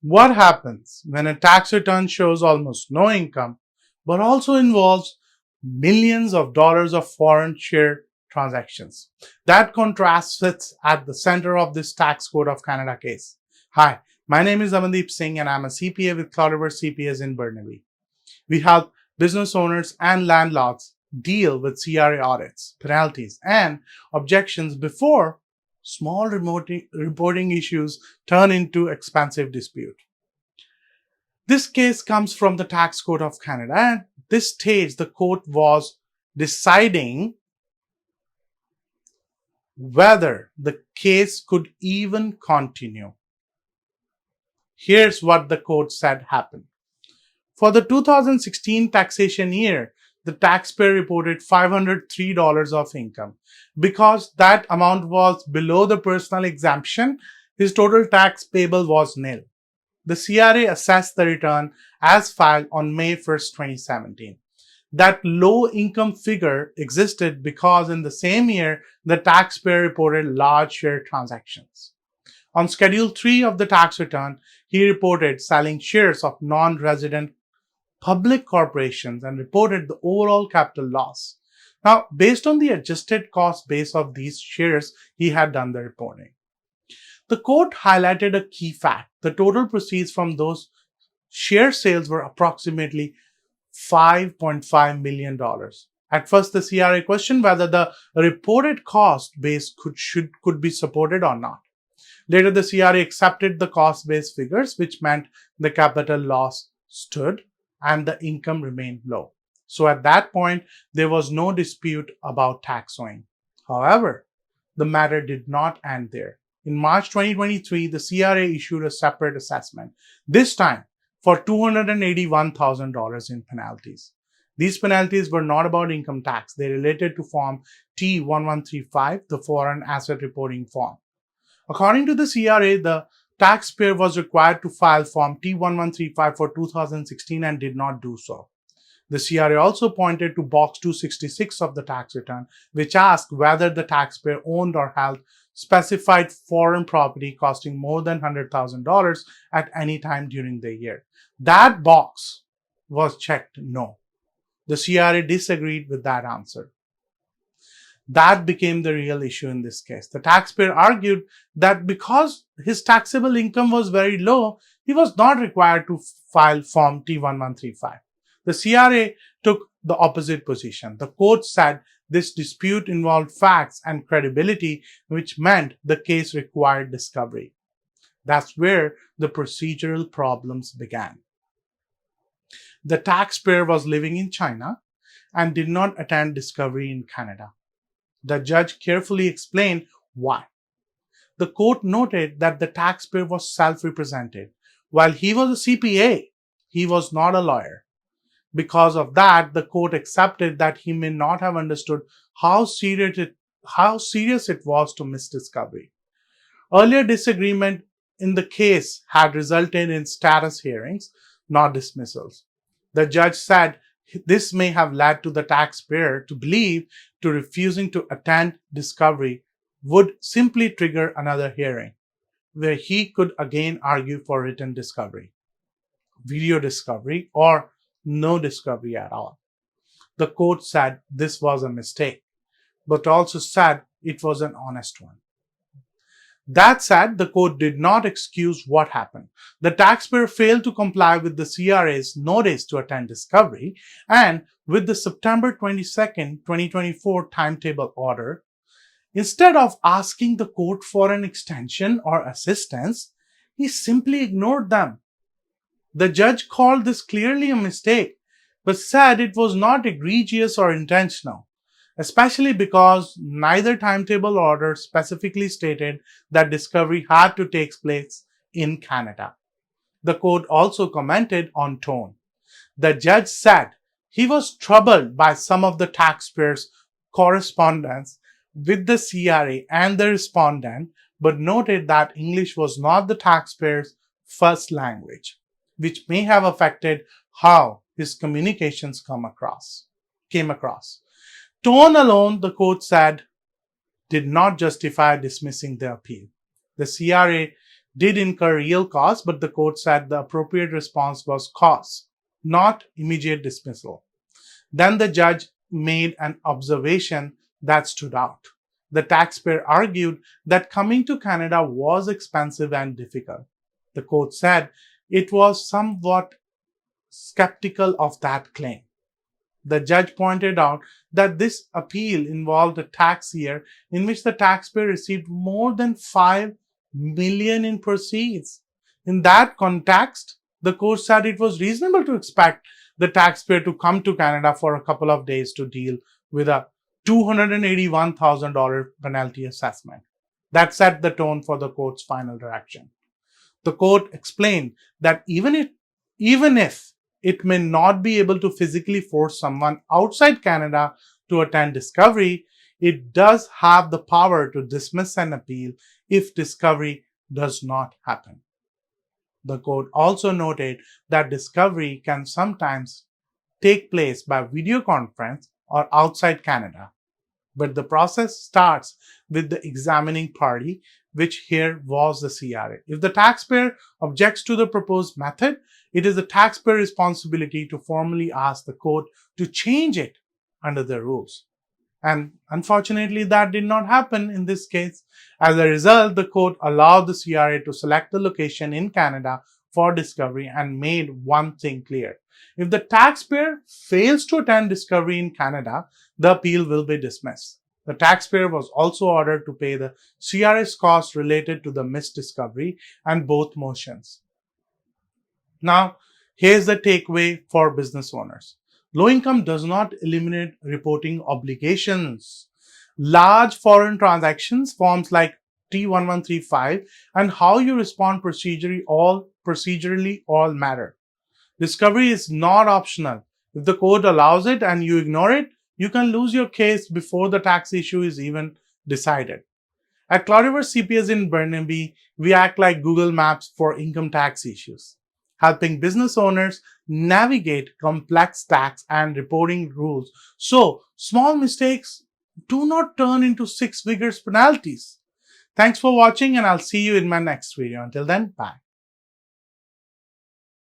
What happens when a tax return shows almost no income, but also involves millions of dollars of foreign share transactions? That contrast sits at the center of this Tax Code of Canada case. Hi, my name is Amandeep Singh and I'm a CPA with Cloudriver CPAs in Burnaby. We help business owners and landlords deal with CRA audits, penalties, and objections before small reporting issues turn into expensive dispute. This case comes from the Tax Code of Canada. At this stage, the court was deciding whether the case could even continue. Here's what the court said happened. For the 2016 taxation year, the taxpayer reported $503 of income. Because that amount was below the personal exemption, his total tax payable was nil. The CRA assessed the return as filed on May 1st, 2017. That low income figure existed because in the same year, the taxpayer reported large share transactions. On Schedule 3 of the tax return, he reported selling shares of non-resident public corporations and reported the overall capital loss. Now, based on the adjusted cost base of these shares, he had done the reporting. The court highlighted a key fact. The total proceeds from those share sales were approximately $5.5 million. At first, the CRA questioned whether the reported cost base could be supported or not. Later, the CRA accepted the cost base figures, which meant the capital loss stood and the income remained low. So at that point, there was no dispute about tax owing. However, the matter did not end there. In March 2023, the CRA issued a separate assessment, this time for $281,000 in penalties. These penalties were not about income tax. They related to Form T1135, the Foreign Asset Reporting Form. According to the CRA, the taxpayer was required to file Form T1135 for 2016 and did not do so. The CRA also pointed to Box 266 of the tax return, which asked whether the taxpayer owned or held specified foreign property costing more than $100,000 at any time during the year. That box was checked no. The CRA disagreed with that answer. That became the real issue in this case. The taxpayer argued that because his taxable income was very low, he was not required to file Form T1135. The CRA took the opposite position. The court said this dispute involved facts and credibility, which meant the case required discovery. That's where the procedural problems began. The taxpayer was living in China and did not attend discovery in Canada. The judge carefully explained why. The court noted that the taxpayer was self-represented. While he was a CPA, he was not a lawyer. Because of that, the court accepted that he may not have understood how serious it was to miss discovery. Earlier disagreement in the case had resulted in status hearings, not dismissals. The judge said this may have led to the taxpayer to believe to refusing to attend discovery would simply trigger another hearing, where he could again argue for written discovery, video discovery, or no discovery at all. The court said this was a mistake, but also said it was an honest one. That said, the court did not excuse what happened. The taxpayer failed to comply with the CRA's notice to attend discovery and with the September 22nd, 2024 timetable order. Instead of asking the court for an extension or assistance, he simply ignored them. The judge called this clearly a mistake, but said it was not egregious or intentional, especially because neither timetable order specifically stated that discovery had to take place in Canada. The court also commented on tone. The judge said he was troubled by some of the taxpayers' correspondence with the CRA and the respondent, but noted that English was not the taxpayer's first language, which may have affected how his communications came across. Tone alone, the court said, did not justify dismissing the appeal. The CRA did incur real costs, but the court said the appropriate response was costs, not immediate dismissal. Then the judge made an observation that stood out. The taxpayer argued that coming to Canada was expensive and difficult. The court said it was somewhat skeptical of that claim. The judge pointed out that this appeal involved a tax year in which the taxpayer received more than $5 million in proceeds. In that context, the court said it was reasonable to expect the taxpayer to come to Canada for a couple of days to deal with a $281,000 penalty assessment. That set the tone for the court's final direction. The court explained that even if it may not be able to physically force someone outside Canada to attend discovery, it does have the power to dismiss an appeal if discovery does not happen. The court also noted that discovery can sometimes take place by video conference or outside Canada, but the process starts with the examining party, which here was the CRA. If the taxpayer objects to the proposed method, it is the taxpayer's responsibility to formally ask the court to change it under the rules. And unfortunately, that did not happen in this case. As a result, the court allowed the CRA to select the location in Canada for discovery and made one thing clear. If the taxpayer fails to attend discovery in Canada, the appeal will be dismissed. The taxpayer was also ordered to pay the CRA's costs related to the missed discovery and both motions. Now, here's the takeaway for business owners. Low income does not eliminate reporting obligations. Large foreign transactions, forms like T1135, and how you respond procedurally all matter. Discovery is not optional. If the court allows it and you ignore it, you can lose your case before the tax issue is even decided. At Cloudriver CPAs in Burnaby, we act like Google Maps for income tax issues, helping business owners navigate complex tax and reporting rules so small mistakes do not turn into six-figure penalties. Thanks for watching, and I'll see you in my next video. Until then, bye.